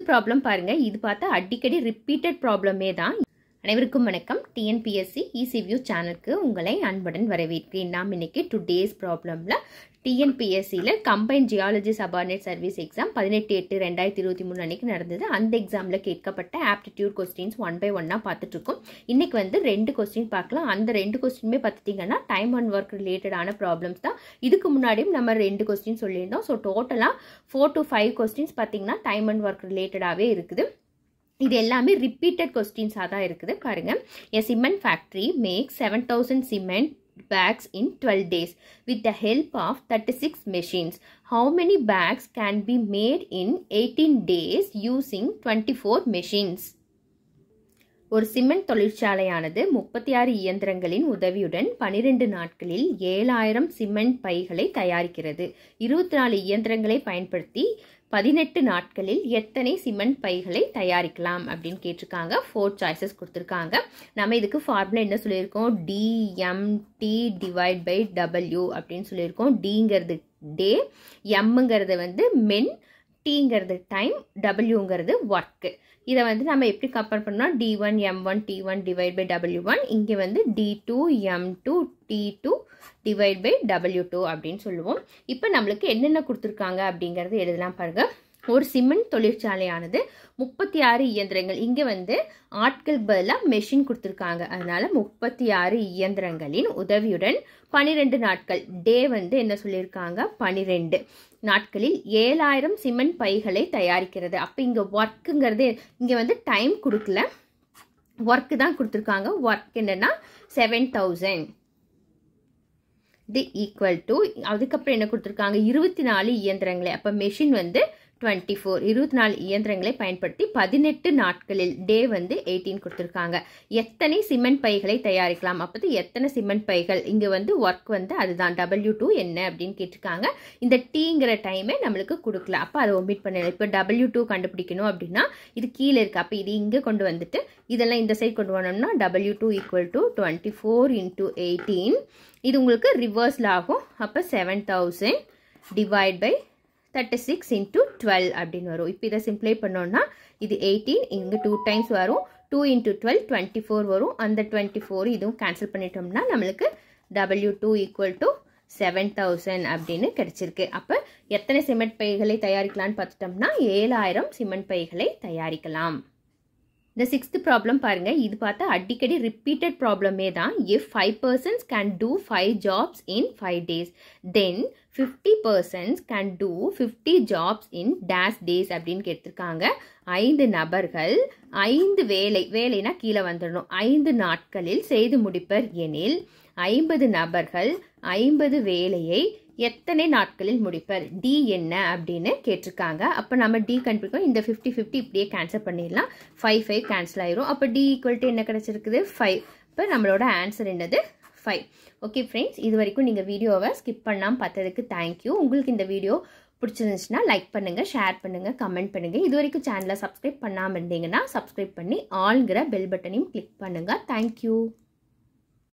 Problem பாருங்க. இது பார்த்தா அடிக்கடி ரிப்பீட்டட் ப்ராப்ளமே தான். அனைவருக்கும் வணக்கம். டிஎன்பிஎஸ்சி இசிவியூ சேனலுக்கு உங்களை அன்புடன் வரவேற்கிறேன். நாம் இன்னைக்கு டுடேஸ் ப்ராப்ளம்ல டிஎன்பிஎஸ்சியில் combine geology subordinate service exam 18/8/2023 அன்னைக்கு நடந்தது. அந்த எக்ஸாமில் கேட்கப்பட்ட ஆப்டிடியூட் கொஸ்டின்ஸ் 1 by 1 பார்த்துட்டு இருக்கோம். இன்னைக்கு வந்து 2 கொஸ்டின் பார்க்கலாம். அந்த 2 கொஸ்டினுமே பார்த்துட்டிங்கன்னா டைம் அண்ட் ஒர்க் ரிலேட்டடான ப்ராப்ளம்ஸ் தான். இதுக்கு முன்னாடியும் நம்ம 2 கொஸ்டின் சொல்லியிருந்தோம். ஸோ டோட்டலாக 4 to 5 கொஸ்டின்ஸ் பார்த்தீங்கன்னா டைம் அண்ட் ஒர்க் ரிலேட்டடாகவே இருக்குது. இது எல்லாமே ரிப்பீட்டட் கொஸ்டின்ஸாக தான் இருக்குது. பாருங்கள், a cement factory makes 7,000 cement bags in 12 days with the help of 36 machines. How many bags can be made in 18 days using 24 machines? ஒரு சிமெண்ட் தொழிற்சாலையானது 36 இயந்திரங்களின் உதவியுடன் 12 நாட்களில் 7,000 சிமெண்ட் பைகளை தயாரிக்கிறது. 24 இயந்திரங்களை பயன்படுத்தி 18 நாட்களில் எத்தனை சிமெண்ட் பைகளை தயாரிக்கலாம் அப்படின்னு கேட்டிருக்காங்க. 4 சாய்ஸஸ் கொடுத்துருக்காங்க. நம்ம இதுக்கு ஃபார்முலா என்ன சொல்லியிருக்கோம்? DMT/W அப்படின்னு சொல்லியிருக்கோம். டிங்கிறது டே, எம்ங்கிறது வந்து மென், டீங்கிறது டைம், டபிள்யூங்கிறது ஒர்க்கு. இதை வந்து நம்ம எப்படி கம்பேர் பண்ணோம்னா D1 M1 T1 /W1, இங்கே வந்து D2 M2 T2 /W2 அப்படின்னு சொல்லுவோம். இப்போ நம்மளுக்கு என்னென்ன கொடுத்துருக்காங்க அப்படிங்கிறது எழுதலாம் பாருங்க. ஒரு சிமெண்ட் தொழிற்சாலையானது 36 இயந்திரங்கள், இங்கே வந்து ஆட்கள் பதிலாக மெஷின் கொடுத்துருக்காங்க. அதனால 36 இயந்திரங்களின் உதவியுடன் 12 நாட்கள், டே வந்து என்ன சொல்லியிருக்காங்க? 12 நாட்களில் 7,000 சிமெண்ட் பைகளை தயாரிக்கிறது. அப்போ இங்கே ஒர்க்குங்கிறது இங்கே வந்து டைம் கொடுக்கல, ஒர்க்கு தான் கொடுத்துருக்காங்க. ஒர்க் என்னன்னா 7,000 ஈக்குவல் டு, அதுக்கப்புறம் என்ன கொடுத்துருக்காங்க? 24 இயந்திரங்களே. அப்போ மெஷின் வந்து 24, 24 இயந்திரங்களை பயன்படுத்தி 18 நாட்களில், டே வந்து 18 கொடுத்துருக்காங்க. எத்தனை சிமெண்ட் பைகளை தயாரிக்கலாம்? அப்போ எத்தனை சிமெண்ட் பைகள், இங்கே வந்து ஒர்க் வந்து அதுதான் W2 என்ன அப்படின்னு கேட்டிருக்காங்க. இந்த டீங்கிற டைமே நம்மளுக்கு கொடுக்கல, அப்போ அதை ஒமிட் பண்ணல. இப்போ W2 கண்டுபிடிக்கணும் அப்படின்னா இது கீழே இருக்கு. அப்போ இது இங்கே கொண்டு வந்துட்டு இதெல்லாம் இந்த சைட் கொண்டு வந்தோம்னா W2 = 24 × 18. இது உங்களுக்கு ரிவர்ஸில் ஆகும். அப்போ 7,000 / 36 × 12 அப்படின்னு வரும். இப்போ இதை சிம்ப்ளை பண்ணோம்னா இது 18, இங்கே 2 டைம்ஸ் வரும். 2 × 12 24 வரும். அந்த 24 இதுவும் கேன்சல் பண்ணிட்டோம்னா நம்மளுக்கு W2 = 7,000 அப்படின்னு கிடைச்சிருக்கு. அப்போ எத்தனை சிமெண்ட் பைகளை தயாரிக்கலாம்னு பார்த்துட்டோம்னா 7,000 சிமெண்ட் பைகளை தயாரிக்கலாம். இந்த 6th ப்ராப்ளம் பாருங்க. இது பார்த்தா அடிக்கடி ரிப்பீட்டட் ப்ராப்ளமே தான். If 5 persons can do 5 jobs in 5 days, then 50 persons can do 50 jobs in dash days அப்படின்னு கேட்டிருக்காங்க. 5 நபர்கள் 5 வேலைனா கீழே வந்துடணும், 5 நாட்களில் செய்து முடிப்பர் எனில் 50 நபர்கள் 50 வேலையை எத்தனை நாட்களில் முடிப்பர்? டி என்ன அப்படின்னு கேட்டிருக்காங்க. அப்போ நம்ம டி கண்டுபிடிக்கணும். இந்த 50 இப்படியே கேன்சல் பண்ணிடலாம். 5 கேன்சல் ஆயிரும். அப்போ டி = என்ன கிடைச்சிருக்குது? 5. இப்போ நம்மளோட ஆன்சர் என்னது? 5. ஓகே ஃப்ரெண்ட்ஸ், இது வரைக்கும் நீங்கள் வீடியோவை ஸ்கிப் பண்ணாமல் பார்த்ததுக்கு தேங்க்யூ. உங்களுக்கு இந்த வீடியோ பிடிச்சிருந்துச்சுன்னா லைக் பண்ணுங்கள், ஷேர் பண்ணுங்கள், கமெண்ட் பண்ணுங்கள். இது வரைக்கும் சேனலை சப்ஸ்கிரைப் பண்ணாமல் இருந்தீங்கன்னா சப்ஸ்கிரைப் பண்ணி ஆல்ங்கிற பெல் பட்டனையும் கிளிக் பண்ணுங்கள். தேங்க்யூ.